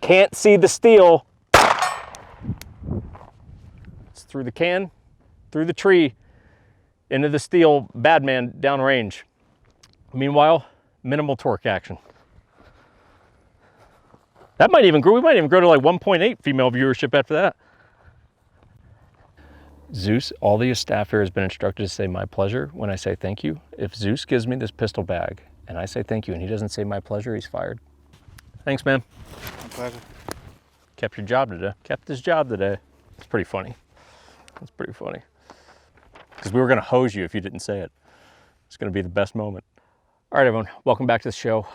can't see the steel. It's through the can, through the tree, into the steel, bad man, downrange. Meanwhile, minimal torque action. That might even grow, we might even grow to like 1.8 female viewership after that. Zeus, all the staff here has been instructed to say my pleasure when I say thank you. If Zeus gives me this pistol bag and I say thank you and he doesn't say my pleasure, he's fired. Thanks, man. My pleasure. Kept your job today. Kept his job today. It's pretty funny. It's pretty funny. Because we were going to hose you if you didn't say it. It's going to be the best moment. All right, everyone, welcome back to the show.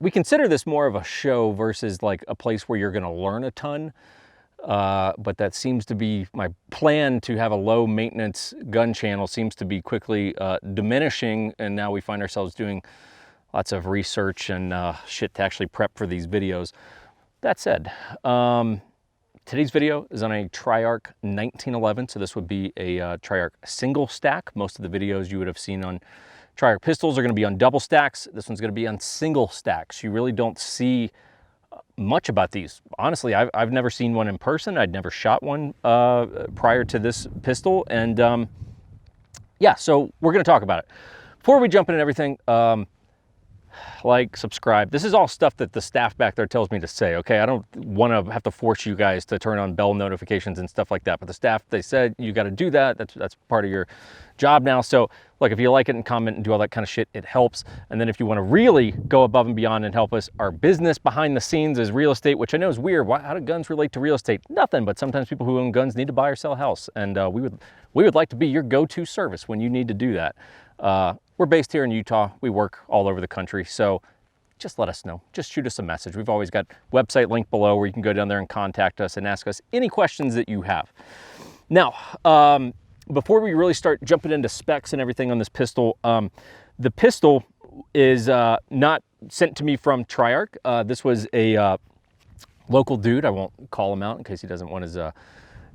We consider this more of a show versus like a place where you're going to learn a ton. But that seems to be my plan to have a low maintenance gun channel seems to be quickly diminishing. And now we find ourselves doing lots of research and shit to actually prep for these videos. That said, today's video is on a Triarch 1911. So this would be a Triarch single stack. Most of the videos you would have seen on Triarch pistols are going to be on double stacks. This one's going to be on single stacks. You really don't see much about these. Honestly, I've never seen one in person. I'd never shot one prior to this pistol. And yeah, so we're going to talk about it. Before we jump into everything, like, subscribe. This is all stuff that the staff back there tells me to say, okay? I don't want to have to force you guys to turn on bell notifications and stuff like that, but the staff, they said you got to do that. That's part of your job now. So, look, if you like it and comment and do all that kind of shit, it helps. And then if you want to really go above and beyond and help us, our business behind the scenes is real estate, which I know is weird. How do guns relate to real estate? Nothing, but sometimes people who own guns need to buy or sell a house. And we would like to be your go-to service when you need to do that. We're based here in Utah. We work all over the country. So just let us know. Just shoot us a message. We've always got a website link below where you can go down there and contact us and ask us any questions that you have. Now, before we really start jumping into specs and everything on this pistol, the pistol is not sent to me from Triarch. This was a local dude. I won't call him out in case he doesn't want his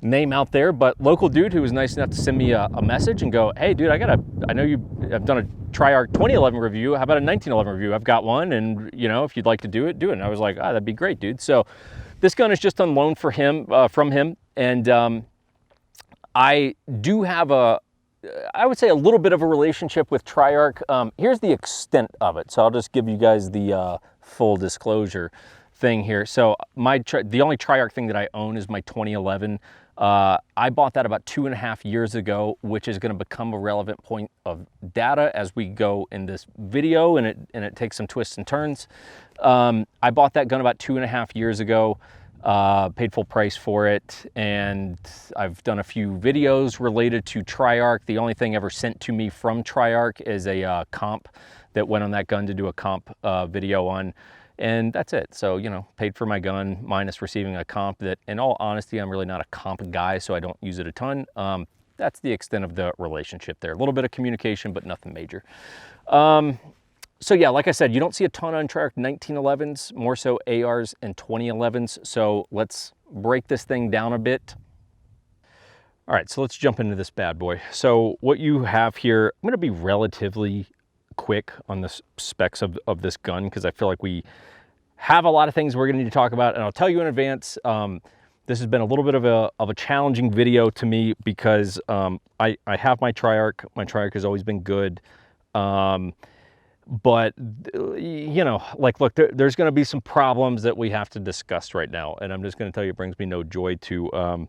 name out there, but local dude who was nice enough to send me a message and go, hey dude, I know I've done a Triarch 2011 review. How about a 1911 review? I've got one, and you know, if you'd like to do it, do it. And I was like, that'd be great, dude. So this gun is just on loan for him, from him. And I do have I would say a little bit of a relationship with Triarch. Here's the extent of it. So I'll just give you guys the full disclosure thing here. So the only Triarch thing that I own is my 2011. I bought that about 2.5 years ago, which is going to become a relevant point of data as we go in this video, and it takes some twists and turns. I bought that gun about 2.5 years ago, paid full price for it, and I've done a few videos related to Triarch. The only thing ever sent to me from Triarch is a comp that went on that gun to do a comp video on. And that's it. So, you know, paid for my gun minus receiving a comp that, in all honesty, I'm really not a comp guy, so I don't use it a ton. That's the extent of the relationship there. A little bit of communication, but nothing major. So yeah, like I said, you don't see a ton on Triarch 1911s, more so ARs and 2011s. So let's break this thing down a bit. All right, so let's jump into this bad boy. So what you have here, I'm gonna be relatively quick on the specs of this gun because I feel like we have a lot of things we're going to need to talk about, and I'll tell you in advance, this has been a little bit of a challenging video to me because I have my Triarch. My Triarch has always been good, but you know, like, look, there's going to be some problems that we have to discuss right now, and I'm just going to tell you, it brings me no joy to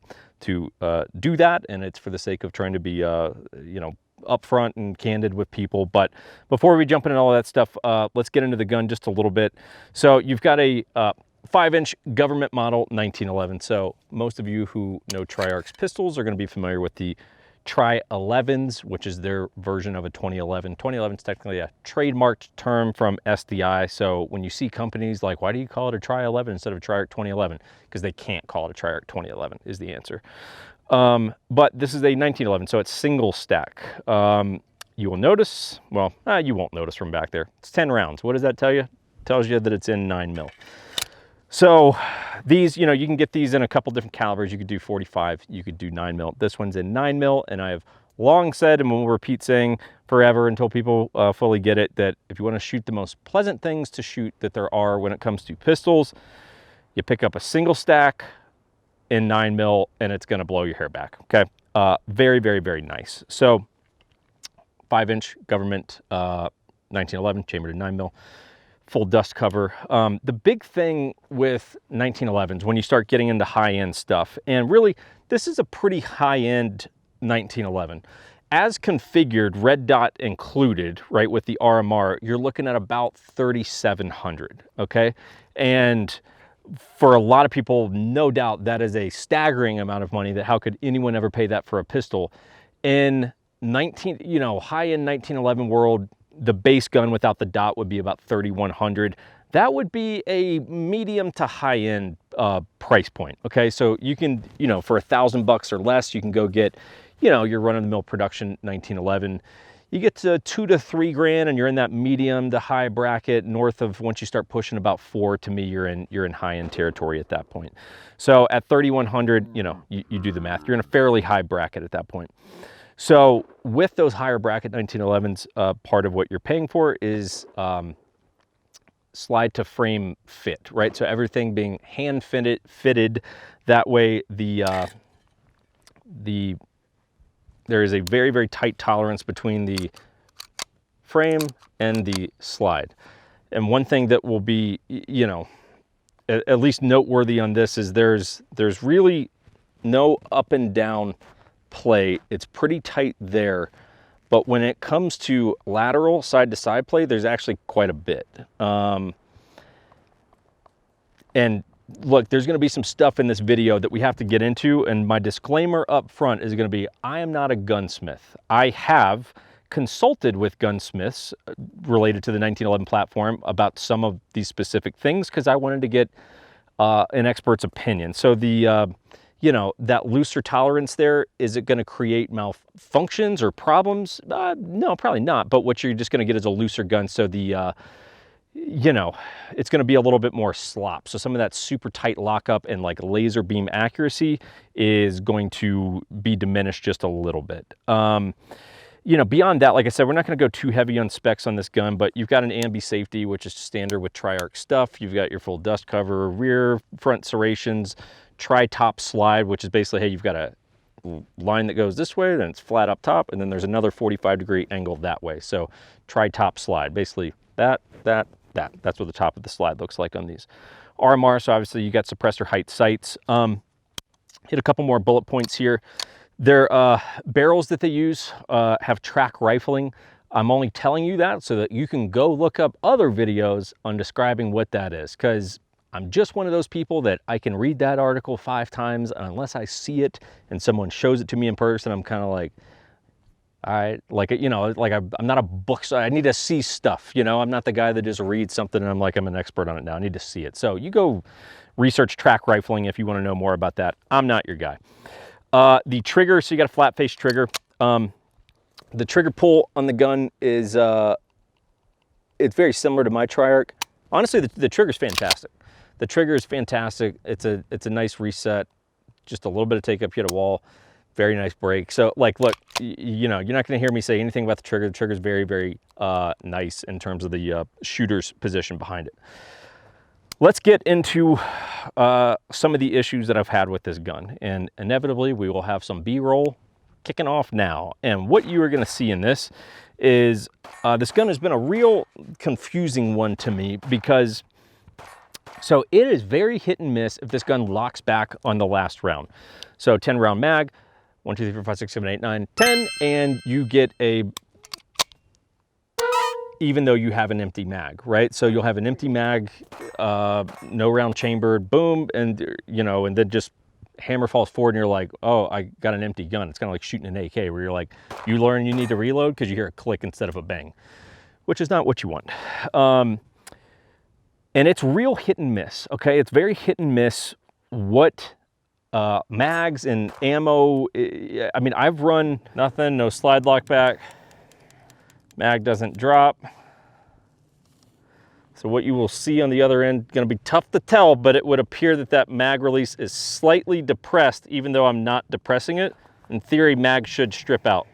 do that, and it's for the sake of trying to be you know, upfront and candid with people. But before we jump into all that stuff, let's get into the gun just a little bit. So you've got a 5-inch government model 1911. So most of you who know Triarch's pistols are going to be familiar with the Tri-11s, which is their version of a 2011. 2011 is technically a trademarked term from SDI. So when you see companies like, why do you call it a Tri-11 instead of a Triarch 2011? Because they can't call it a Triarch 2011 is the answer. But this is a 1911, so it's single stack. You will notice, well, you won't notice from back there. It's 10 rounds. What does that tell you? It tells you that it's in 9mm. So these, you know, you can get these in a couple different calibers. You could do 45, you could do 9mm. This one's in 9mm, and I have long said, and we'll repeat saying forever until people fully get it, that if you want to shoot the most pleasant things to shoot that there are when it comes to pistols, You pick up a single stack in 9mm and it's gonna blow your hair back, okay? Very, very, very nice. So 5-inch government 1911 chambered in 9mm, full dust cover. The big thing with 1911s when you start getting into high-end stuff, and really this is a pretty high-end 1911. As configured, red dot included, right, with the RMR, you're looking at about 3,700, okay? And for a lot of people, no doubt that is a staggering amount of money. That how could anyone ever pay that for a pistol? In high-end 1911 world, the base gun without the dot would be about 3,100. That would be a medium to high-end price point, okay? So you can, for $1,000 or less, you can go get, your run-of-the-mill production 1911. You get to $2 to $3 grand and you're in that medium to high bracket. North of, once you start pushing about 4, to me, you're in high-end territory at that point. So at 3,100, you do the math. You're in a fairly high bracket at that point. So with those higher bracket 1911s, part of what you're paying for is slide to frame fit, right? So everything being hand fitted. That way there is a very, very tight tolerance between the frame and the slide. And one thing that will be, at least noteworthy on this is there's really no up and down play. It's pretty tight there. But when it comes to lateral side to side play, there's actually quite a bit. And look, there's going to be some stuff in this video that we have to get into, and my disclaimer up front is going to be, I am not a gunsmith. I have consulted with gunsmiths related to the 1911 platform about some of these specific things because I wanted to get an expert's opinion. So the, that looser tolerance there, is it going to create malfunctions or problems? No, probably not. But what you're just going to get is a looser gun. So the, it's going to be a little bit more slop. So some of that super tight lockup and like laser beam accuracy is going to be diminished just a little bit. Beyond that, like I said, we're not going to go too heavy on specs on this gun, but you've got an Ambi Safety, which is standard with Triarch stuff. You've got your full dust cover, rear, front serrations, tri-top slide, which is basically, hey, you've got a line that goes this way, then it's flat up top, and then there's another 45-degree angle that way. So tri-top slide, basically that's what the top of the slide looks like on these. RMR, so obviously you got suppressor height sights. Hit a couple more bullet points here. Their barrels that they use have track rifling. I'm only telling you that so that you can go look up other videos on describing what that is, because I'm just one of those people that I can read that article 5 times, and unless I see it and someone shows it to me in person, I'm kind of like, all right, I'm not a book, so I need to see stuff, I'm not the guy that just reads something and I'm like, I'm an expert on it now, I need to see it. So you go research track rifling if you want to know more about that. I'm not your guy. The trigger, so you got a flat face trigger. The trigger pull on the gun is, it's very similar to my Triarch. Honestly, the trigger's fantastic. The trigger is fantastic. It's a nice reset, just a little bit of take up, hit a wall. Very nice break. So like, look, you're not going to hear me say anything about the trigger. The trigger is very, very nice in terms of the shooter's position behind it. Let's get into some of the issues that I've had with this gun. And inevitably, we will have some B-roll kicking off now. And what you are going to see in this is this gun has been a real confusing one to me because, so it is very hit and miss if this gun locks back on the last round. So 10 round mag, 1, 2, 3, 4, 5, 6, 7, 8, 9, 10, and you get a, even though you have an empty mag, right? So you'll have an empty mag, no round chambered, boom, and and then just hammer falls forward and you're like, oh, I got an empty gun. It's kind of like shooting an AK where you're like, you learn you need to reload because you hear a click instead of a bang, which is not what you want. And it's real hit and miss, okay? It's very hit and miss what mags and ammo. I mean, I've run nothing, no slide lock back. Mag doesn't drop. So what you will see on the other end, going to be tough to tell, but it would appear that that mag release is slightly depressed, even though I'm not depressing it. In theory, mag should strip out.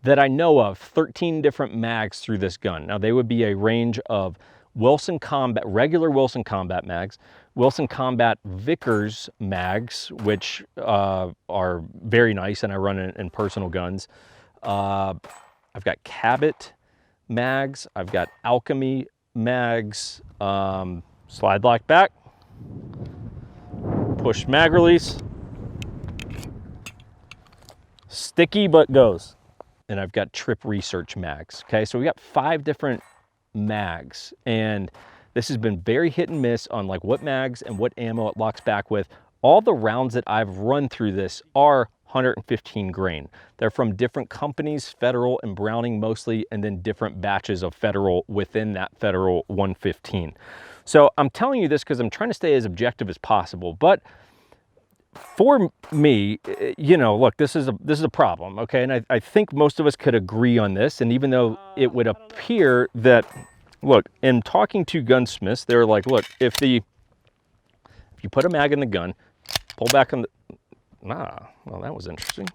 That I know of, 13 different mags through this gun. Now they would be a range of Wilson Combat, regular Wilson Combat mags, Wilson Combat Vickers mags, which are very nice, and I run in personal guns. I've got Cabot mags. I've got Alchemy mags. Slide lock back. Push mag release. Sticky but goes. And I've got Trip Research mags. Okay, so we got 5 different mags, and this has been very hit and miss on like what mags and what ammo it locks back with. All the rounds that I've run through this are 115 grain. They're from different companies, Federal and Browning mostly, and then different batches of Federal within that Federal 115. So I'm telling you this because I'm trying to stay as objective as possible, but for me, you know, look, this is a problem, okay? And I think most of us could agree on this. And even though it would appear that, look, in talking to gunsmiths, they're like, look, if you put a mag in the gun, pull back on the, well, that was interesting.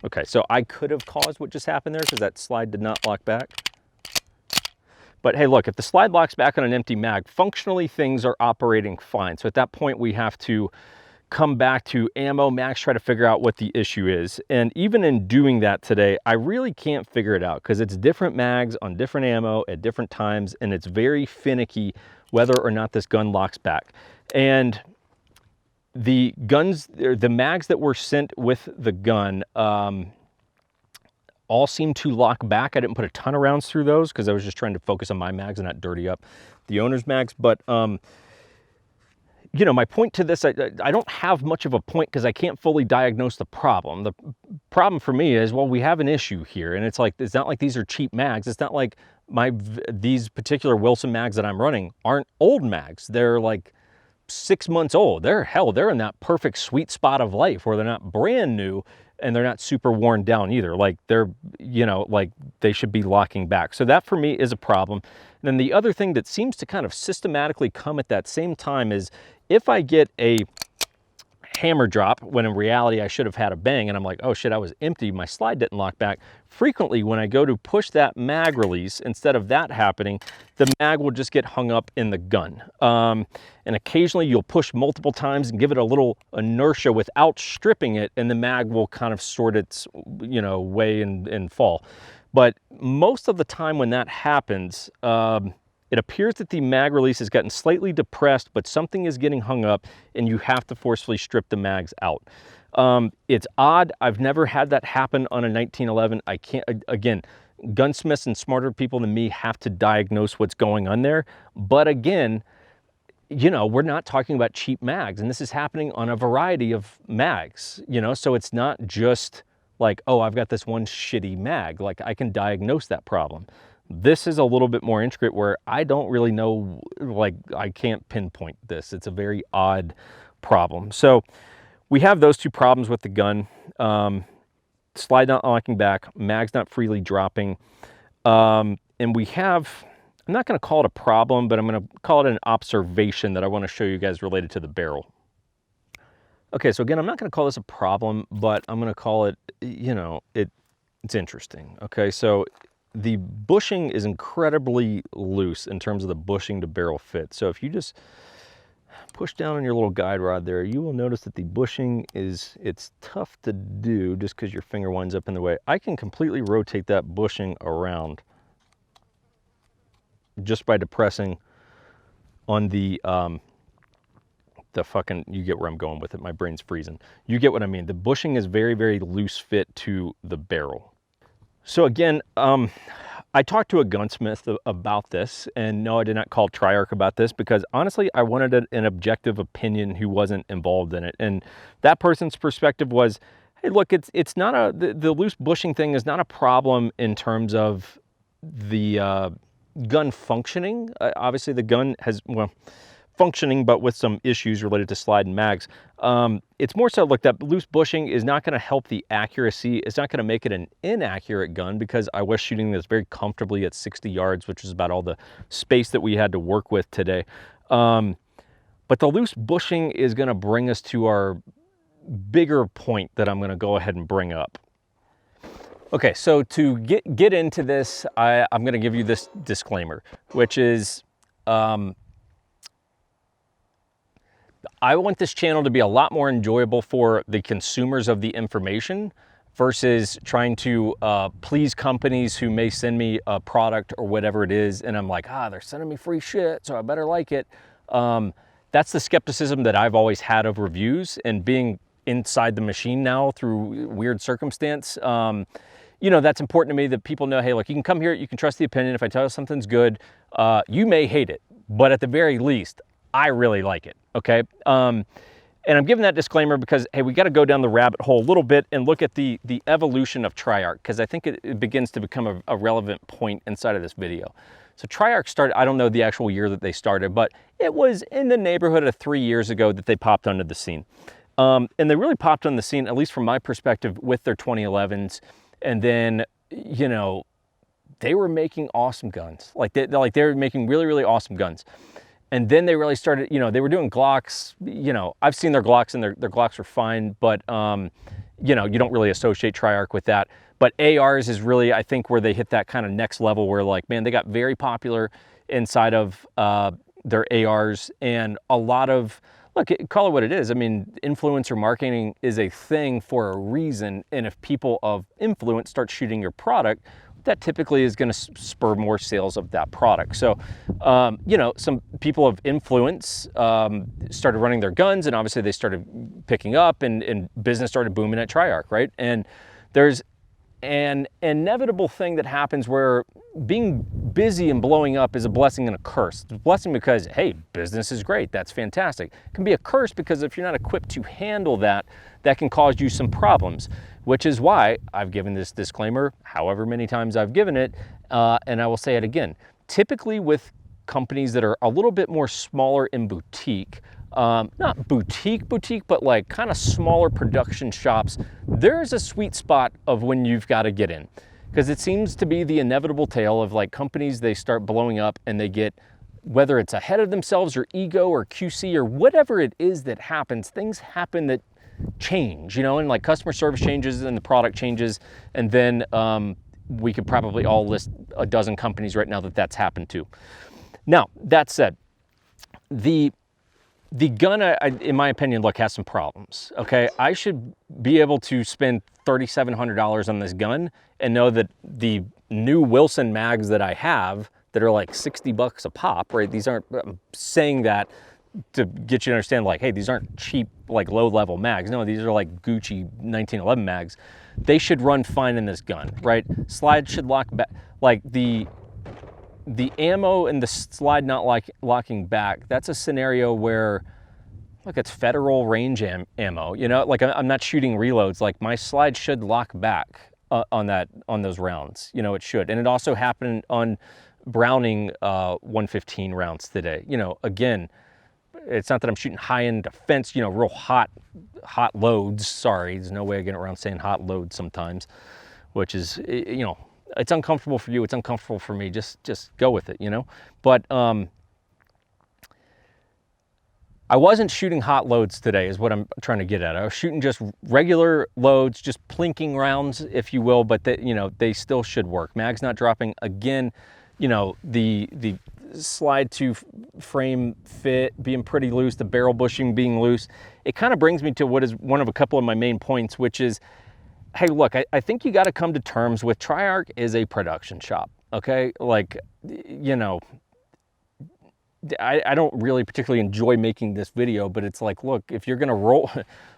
Okay, so I could have caused what just happened there because that slide did not lock back. But hey, look, if the slide locks back on an empty mag, functionally things are operating fine. So at that point, we have to come back to ammo, mags, try to figure out what the issue is. And even in doing that today, I really can't figure it out because it's different mags on different ammo at different times, and it's very finicky whether or not this gun locks back. And the guns, the mags that were sent with the gun, all seem to lock back. I didn't put a ton of rounds through those because I was just trying to focus on my mags and not dirty up the owner's mags. But, you know, my point to this, I don't have much of a point because I can't fully diagnose the problem. The problem for me is, well, we have an issue here. And it's like, it's not like these are cheap mags. It's not like these particular Wilson mags that I'm running aren't old mags. They're like 6 months old. They're in that perfect sweet spot of life where they're not brand new and they're not super worn down either. Like they're, you know, like they should be locking back. So that for me is a problem. And then the other thing that seems to kind of systematically come at that same time is if I get a hammer drop when in reality I should have had a bang and I'm like, oh shit, I was empty, my slide didn't lock back. Frequently when I go to push that mag release, instead of that happening, the mag will just get hung up in the gun. And occasionally you'll push multiple times and give it a little inertia without stripping it, and the mag will kind of sort its, you know, way and fall. But most of the time when that happens, it appears that the mag release has gotten slightly depressed, but something is getting hung up and you have to forcefully strip the mags out. It's odd. I've never had that happen on a 1911. I can't, again, gunsmiths and smarter people than me have to diagnose what's going on there. But again, you know, we're not talking about cheap mags, and this is happening on a variety of mags, you know, so it's not just like, oh, I've got this one shitty mag. Like I can diagnose that problem. This is a little bit more intricate where I don't really know, like I can't pinpoint this. It's a very odd problem. So we have those two problems with the gun. Slide not locking back, mags not freely dropping. And we have, I'm not going to call it a problem, but I'm going to call it an observation that I want to show you guys related to the barrel. Okay, so again, I'm not going to call this a problem, but I'm going to call it, you know, it's interesting. Okay, so the bushing is incredibly loose in terms of the bushing to barrel fit. So if you just push down on your little guide rod there, you will notice that the bushing it's tough to do just because your finger winds up in the way. I can completely rotate that bushing around just by depressing on the fucking, you get where I'm going with it. My brain's freezing. You get what I mean. The bushing is very, very loose fit to the barrel. So again, I talked to a gunsmith about this, and no, I did not call Triarch about this because honestly, I wanted an objective opinion who wasn't involved in it. And that person's perspective was, hey, look, it's not the loose bushing thing is not a problem in terms of the gun functioning. Obviously the gun has, well, functioning, but with some issues related to slide and mags. It's more so, look, that loose bushing is not going to help the accuracy. It's not going to make it an inaccurate gun because I was shooting this very comfortably at 60 yards, which is about all the space that we had to work with today. But the loose bushing is going to bring us to our bigger point that I'm going to go ahead and bring up. Okay, so to get into this, I'm going to give you this disclaimer, which is, I want this channel to be a lot more enjoyable for the consumers of the information versus trying to please companies who may send me a product or whatever it is, and I'm like, they're sending me free shit, so I better like it. That's the skepticism that I've always had of reviews, and being inside the machine now through weird circumstance. You know, that's important to me that people know, hey, look, you can come here, you can trust the opinion. If I tell you something's good, you may hate it, but at the very least, I really like it, okay? And I'm giving that disclaimer because, hey, we got to go down the rabbit hole a little bit and look at the evolution of Triarch, because I think it begins to become a relevant point inside of this video. So Triarch started, I don't know the actual year that they started, but it was in the neighborhood of 3 years ago that they popped onto the scene. And they really popped on the scene, at least from my perspective, with their 2011s. And then, you know, they were making awesome guns. They were making really, really awesome guns. And then they really started, you know, they were doing Glocks. You know, I've seen their Glocks, and their Glocks are fine, but, you know, you don't really associate Triarch with that. But ARs is really, I think, where they hit that kind of next level where, like, man, they got very popular inside of their ARs, and a lot of, look, call it what it is. I mean, influencer marketing is a thing for a reason, and if people of influence start shooting your product, that typically is going to spur more sales of that product. So, you know, some people of influence started running their guns, and obviously they started picking up, and business started booming at Triarch, right? And there's an inevitable thing that happens where being busy and blowing up is a blessing and a curse. It's a blessing because, hey, business is great, that's fantastic. It can be a curse because if you're not equipped to handle that, that can cause you some problems, which is why I've given this disclaimer however many times I've given it, and I will say it again. Typically with companies that are a little bit more smaller and boutique, not boutique, but like kind of smaller production shops, there's a sweet spot of when you've got to get in. Because it seems to be the inevitable tale of, like, companies, they start blowing up and they get, whether it's ahead of themselves or ego or QC or whatever it is that happens, things happen that change, you know, and like customer service changes and the product changes. And then we could probably all list a dozen companies right now that that's happened to. Now, that said, the gun, in my opinion, look, has some problems, okay? I should be able to spend $3,700 on this gun and know that the new Wilson mags that I have that are like 60 bucks a pop, right? These aren't, I'm saying that to get you to understand, like, hey, these aren't cheap, like, low-level mags. No, these are like Gucci 1911 mags. They should run fine in this gun, right? Slide should lock back, like the ammo and the slide not locking back, that's a scenario where, look, it's federal range ammo, you know, like I'm not shooting reloads, like my slide should lock back on those rounds, you know, it should. And it also happened on Browning 115 rounds today. You know, again, it's not that I'm shooting high-end defense, you know, real hot loads, sorry, there's no way of getting around saying hot loads sometimes, which is, you know, it's uncomfortable for you, it's uncomfortable for me, just go with it, you know? But I wasn't shooting hot loads today is what I'm trying to get at. I was shooting just regular loads, just plinking rounds, if you will, but they, you know, they still should work. Mag's not dropping. Again, you know, the slide to frame fit being pretty loose, the barrel bushing being loose. It kind of brings me to what is one of a couple of my main points, which is, hey, look, I think you got to come to terms with Triarch is a production shop, okay? Like, you know, I don't really particularly enjoy making this video, but it's like, look, if you're gonna roll,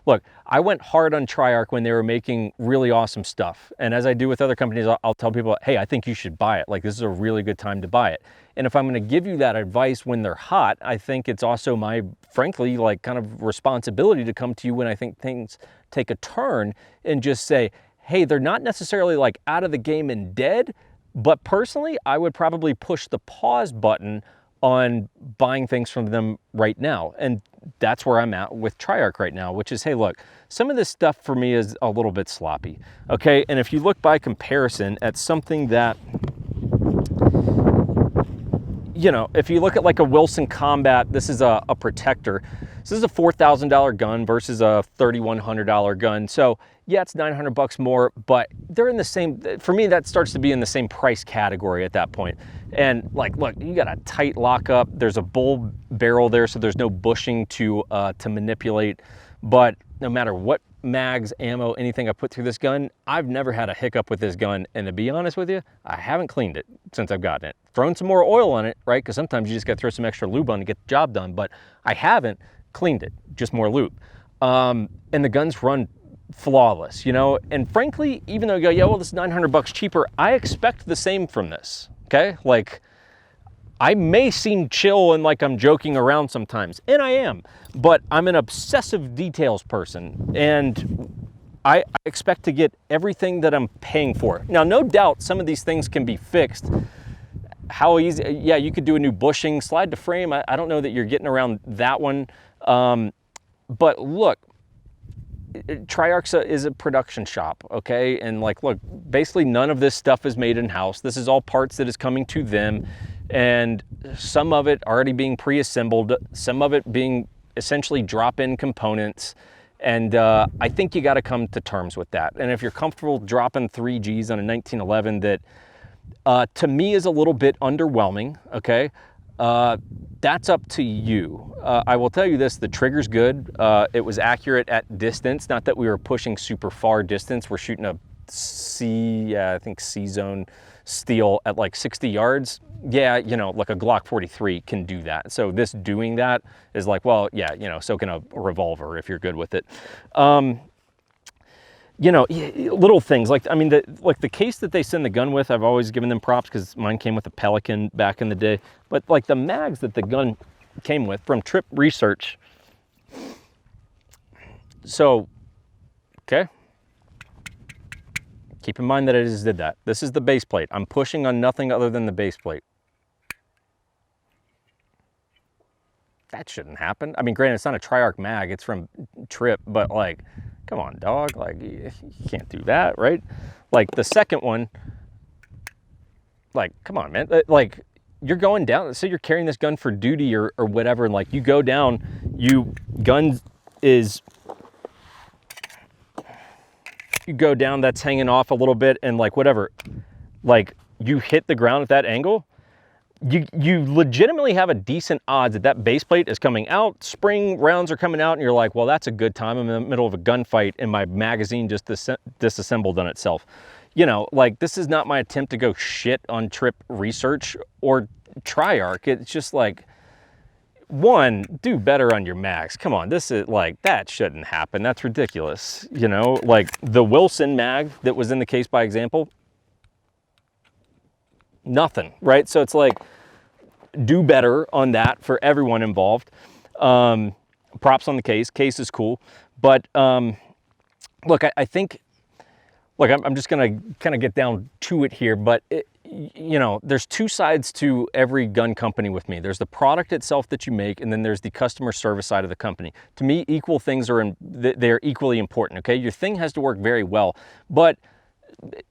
look, I went hard on Triarch when they were making really awesome stuff. And as I do with other companies, I'll tell people, hey, I think you should buy it. Like, this is a really good time to buy it. And if I'm gonna give you that advice when they're hot, I think it's also my, frankly, like, kind of responsibility to come to you when I think things take a turn and just say, hey, they're not necessarily like out of the game and dead, but personally, I would probably push the pause button on buying things from them right now. And that's where I'm at with Triarch right now, which is, hey, look, some of this stuff for me is a little bit sloppy, okay? And if you look by comparison at something that, you know, if you look at like a Wilson Combat, this is a Protector. So this is a $4,000 gun versus a $3,100 gun. So yeah, it's 900 bucks more, but they're in the same, for me, that starts to be in the same price category at that point. And like, look, you got a tight lockup. There's a bull barrel there, so there's no bushing to manipulate. But no matter what mags, ammo, anything I put through this gun, I've never had a hiccup with this gun. And to be honest with you, I haven't cleaned it since I've gotten it. Thrown some more oil on it, right? Because sometimes you just got to throw some extra lube on to get the job done. But I haven't cleaned it, just more lube. And the guns run flawless, you know? And frankly, even though you go, yeah, well, this is $900 cheaper, I expect the same from this, okay? Like, I may seem chill and like I'm joking around sometimes, and I am, but I'm an obsessive details person, and I expect to get everything that I'm paying for. Now, no doubt some of these things can be fixed. How easy? Yeah, you could do a new bushing, slide to frame. I don't know that you're getting around that one. But look, Triarch is a production shop, okay? And like, look, basically none of this stuff is made in-house. This is all parts that is coming to them, and some of it already being pre-assembled, some of it being essentially drop-in components. And I think you gotta come to terms with that. And if you're comfortable dropping 3 Gs on a 1911 that to me is a little bit underwhelming, okay? That's up to you. I will tell you this, the trigger's good. It was accurate at distance, not that we were pushing super far distance. We're shooting a I think C-zone steel at like 60 yards. Yeah, you know, like a Glock 43 can do that. So this doing that is like, well, yeah, you know, so can a revolver if you're good with it. You know, little things like, I mean, the case that they send the gun with, I've always given them props because mine came with a Pelican back in the day. But like the mags that the gun came with from Trip Research. So, okay. Keep in mind that I just did that. This is the base plate. I'm pushing on nothing other than the base plate. That shouldn't happen. I mean, granted, it's not a Triarch mag, it's from Trip, but like, come on, dog, like, you can't do that, right? Like, the second one, like, come on, man. Like, you're going down, say you're carrying this gun for duty or whatever, and like, you go down, you go down, that's hanging off a little bit, and like, whatever, like, you hit the ground at that angle, you legitimately have a decent odds that that base plate is coming out, spring rounds are coming out, and you're like, well, that's a good time. I'm in the middle of a gunfight and my magazine just disassembled on itself. You know, like, this is not my attempt to go shit on Trip Research or Triarch. It's just like, one, do better on your mags. Come on, this is like, that shouldn't happen. That's ridiculous. You know, like the Wilson mag that was in the case by example, nothing, right? So it's like, do better on that for everyone involved. Props on the case. Case is cool. But look, I think, look, I'm just going to kind of get down to it here, but you know, there's two sides to every gun company with me. There's the product itself that you make, and then there's the customer service side of the company. To me, equal things are they're equally important, okay? Your thing has to work very well, but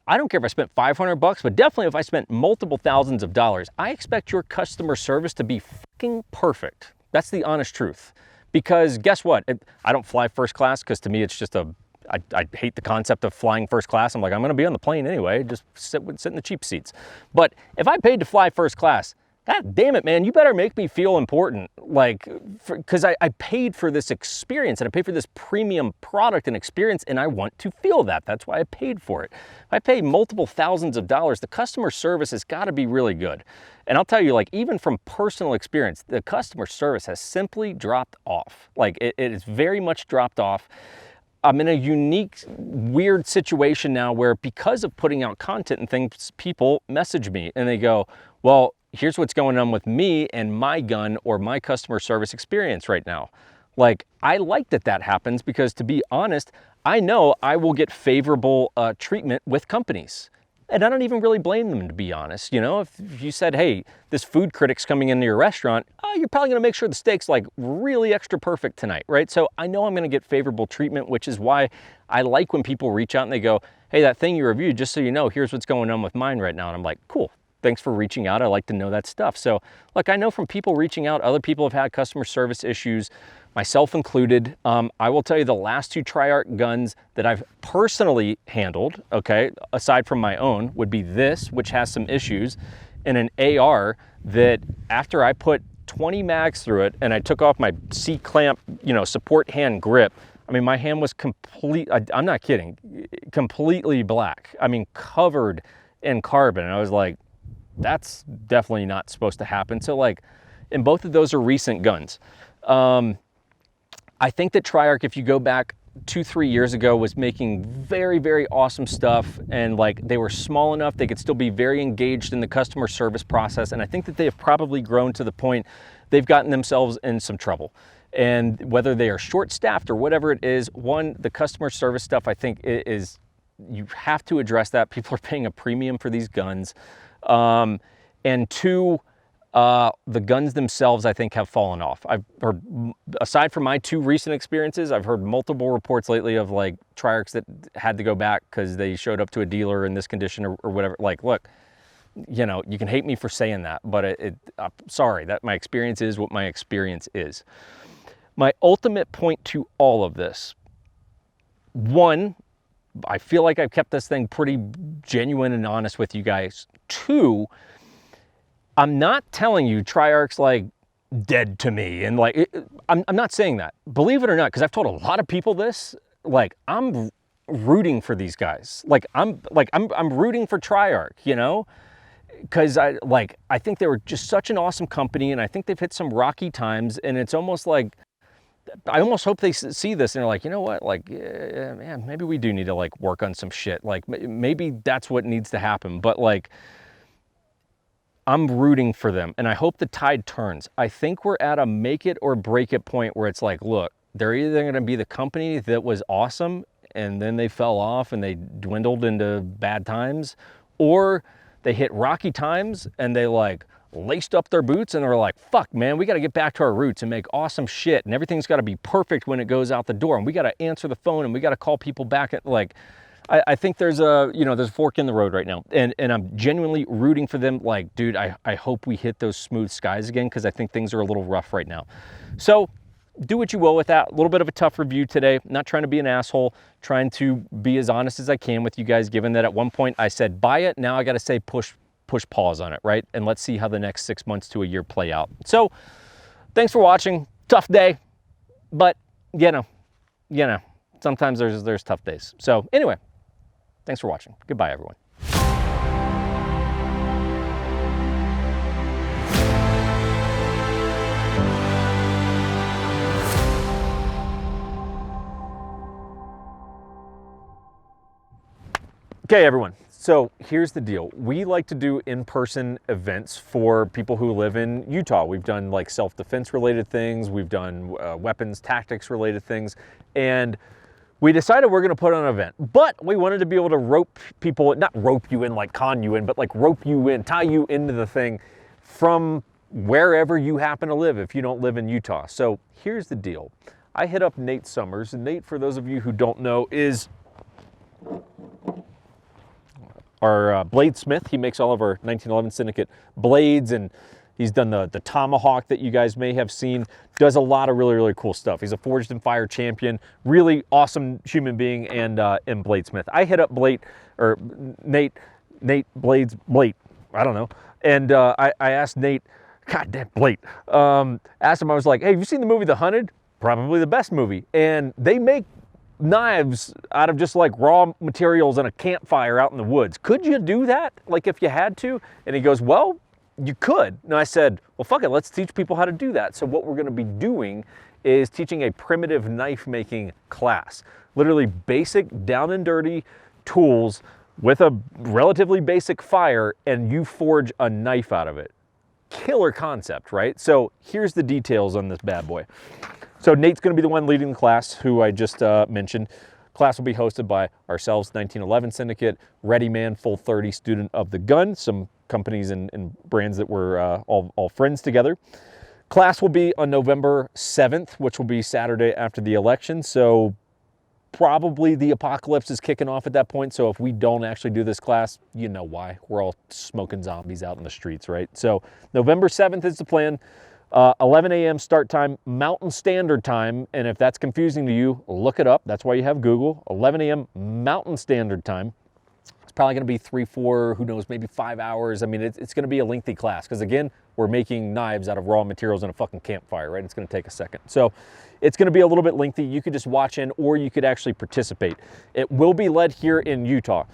I don't care if I spent $500, but definitely if I spent multiple thousands of dollars, I expect your customer service to be fucking perfect. That's the honest truth. Because guess what? I don't fly first class because to me it's just I hate the concept of flying first class. I'm like, I'm gonna be on the plane anyway, just sit in the cheap seats. But if I paid to fly first class, God damn it, man, you better make me feel important. Like, because I paid for this experience and I paid for this premium product and experience, and I want to feel that. That's why I paid for it. If I pay multiple thousands of dollars, the customer service has got to be really good. And I'll tell you, like, even from personal experience, the customer service has simply dropped off. Like, it is very much dropped off. I'm in a unique, weird situation now where because of putting out content and things, people message me and they go, well, here's what's going on with me and my gun or my customer service experience right now. Like, I like that happens because, to be honest, I know I will get favorable treatment with companies. And I don't even really blame them, to be honest. You know, if you said, hey, this food critic's coming into your restaurant, you're probably gonna make sure the steak's like really extra perfect tonight, right? So I know I'm gonna get favorable treatment, which is why I like when people reach out and they go, hey, that thing you reviewed, just so you know, here's what's going on with mine right now. And I'm like, cool, thanks for reaching out. I like to know that stuff. So look, I know from people reaching out, other people have had customer service issues, myself included. I will tell you the last two Triarch guns that I've personally handled, okay, aside from my own, would be this, which has some issues, in an AR that after I put 20 mags through it and I took off my C-clamp, support hand grip, I mean, my hand was I'm not kidding, completely black. I mean, covered in carbon. And I was like, that's definitely not supposed to happen. So like, and both of those are recent guns. I think that Triarch, if you go back 2-3 years ago, was making very, very awesome stuff, and like they were small enough they could still be very engaged in the customer service process. And I think that they have probably grown to the point they've gotten themselves in some trouble. And whether they are short-staffed or whatever it is, one, the customer service stuff, I think is, you have to address that. People are paying a premium for these guns. And two, the guns themselves, I think, have fallen off. I've heard, aside from my 2 recent experiences, I've heard multiple reports lately of like Triarchs that had to go back because they showed up to a dealer in this condition or whatever. Like, look, you can hate me for saying that, but I'm sorry, that my experience is what my experience is. My ultimate point to all of this, one, I feel like I've kept this thing pretty genuine and honest with you guys. 2, I'm not telling you Triarch's like dead to me, and like I'm not saying that. Believe it or not, because I've told a lot of people this. Like, I'm rooting for these guys. I'm rooting for Triarch, because I think they were just such an awesome company, and I think they've hit some rocky times, and it's almost like I almost hope they see this and they're like, you know what, like, yeah, man, maybe we do need to like work on some shit. Like maybe that's what needs to happen. But like, I'm rooting for them, and I hope the tide turns. I think we're at a make it or break it point where it's like, look, they're either going to be the company that was awesome and then they fell off and they dwindled into bad times, or they hit rocky times and they like laced up their boots and they're like, fuck, man, we got to get back to our roots and make awesome shit, and everything's got to be perfect when it goes out the door, and we got to answer the phone and we got to call people back at like, I think there's there's a fork in the road right now, and I'm genuinely rooting for them. Like, dude, I hope we hit those smooth skies again, because I think things are a little rough right now. So do what you will with that. A little bit of a tough review today. Not trying to be an asshole, trying to be as honest as I can with you guys, given that at one point I said buy it. Now I got to say push pause on it, right? And let's see how the next 6 months to a year play out. So thanks for watching. Tough day, but sometimes there's tough days. So anyway, thanks for watching. Goodbye, everyone. Okay, everyone. So here's the deal. We like to do in-person events for people who live in Utah. We've done like self-defense related things. We've done weapons, tactics related things. And we decided we're going to put on an event, but we wanted to be able to rope people, not rope you in like con you in, but like rope you in, tie you into the thing from wherever you happen to live if you don't live in Utah. So here's the deal. I hit up Nate Summers, and Nate, for those of you who don't know, is our bladesmith. He makes all of our 1911 Syndicate blades, and he's done the Tomahawk that you guys may have seen. Does a lot of really, really cool stuff. He's a Forged in Fire champion, really awesome human being, and bladesmith. I hit up Nate Blades, I don't know. And I asked Nate, God damn, Blade, asked him, I was like, hey, have you seen the movie The Hunted? Probably the best movie. And they make knives out of just like raw materials and a campfire out in the woods. Could you do that, like if you had to? And he goes, well, you could. And I said, well, fuck it, let's teach people how to do that. So what we're going to be doing is teaching a primitive knife making class. Literally basic, down and dirty tools with a relatively basic fire, and you forge a knife out of it. Killer concept, right? So here's the details on this bad boy. So Nate's going to be the one leading the class, who I just mentioned. Class will be hosted by ourselves, 1911 Syndicate, Ready Man, Full 30 student of the gun, some companies and brands that were all friends together. Class will be on November 7th, which will be Saturday after the election. So probably the apocalypse is kicking off at that point. So if we don't actually do this class, you know why. We're all smoking zombies out in the streets, right? So November 7th is the plan. 11 a.m. start time, Mountain Standard Time. And if that's confusing to you, look it up. That's why you have Google. 11 a.m. Mountain Standard Time. probably going to be 3, 4, who knows, maybe 5 hours. I mean, it's going to be a lengthy class because, again, we're making knives out of raw materials in a fucking campfire, right? It's going to take a second. So it's going to be a little bit lengthy. You could just watch in, or you could actually participate. It will be led here in Utah.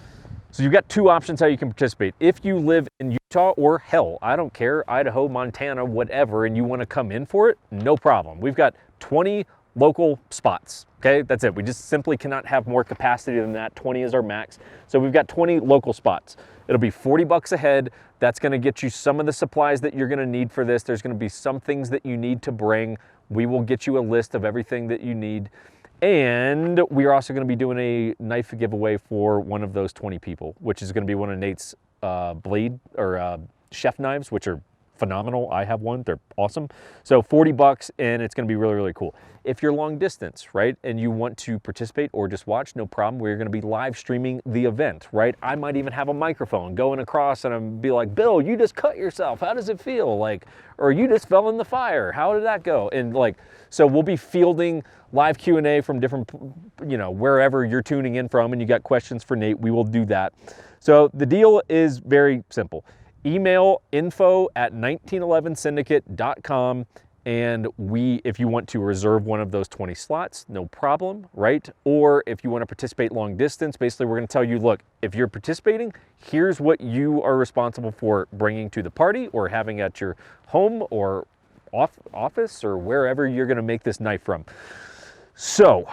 So you've got 2 options how you can participate. If you live in Utah, or hell, I don't care, Idaho, Montana, whatever, and you want to come in for it, no problem. We've got 20 local spots, okay? That's it. We just simply cannot have more capacity than that. 20 is our max. So we've got 20 local spots. It'll be $40 a head. That's going to get you some of the supplies that you're going to need for this. There's going to be some things that you need to bring. We will get you a list of everything that you need. And we are also going to be doing a knife giveaway for one of those 20 people, which is going to be one of Nate's blade or chef knives, which are phenomenal. I have one. They're awesome. So $40, and it's going to be really, really cool. If you're long distance, right, and you want to participate or just watch, no problem. We're going to be live streaming the event, right? I might even have a microphone going across and I'm be like, Bill, you just cut yourself. How does it feel? Like, or you just fell in the fire. How did that go? And like, so we'll be fielding live Q&A from different, you know, wherever you're tuning in from, and you got questions for Nate, we will do that. So the deal is very simple. Email info@1911syndicate.com, and if you want to reserve one of those 20 slots, no problem, right? Or if you want to participate long distance, basically we're going to tell you, look, if you're participating, here's what you are responsible for bringing to the party or having at your home or office or wherever you're going to make this knife from. So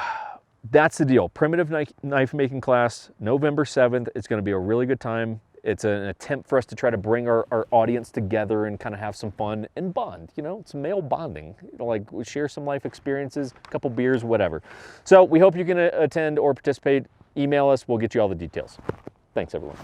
that's the deal. Primitive knife making class, November 7th. It's going to be a really good time. It's an attempt for us to try to bring our audience together and kind of have some fun and bond. You know, it's male bonding. You know, like we share some life experiences, a couple beers, whatever. So we hope you can attend or participate. Email us. We'll get you all the details. Thanks, everyone.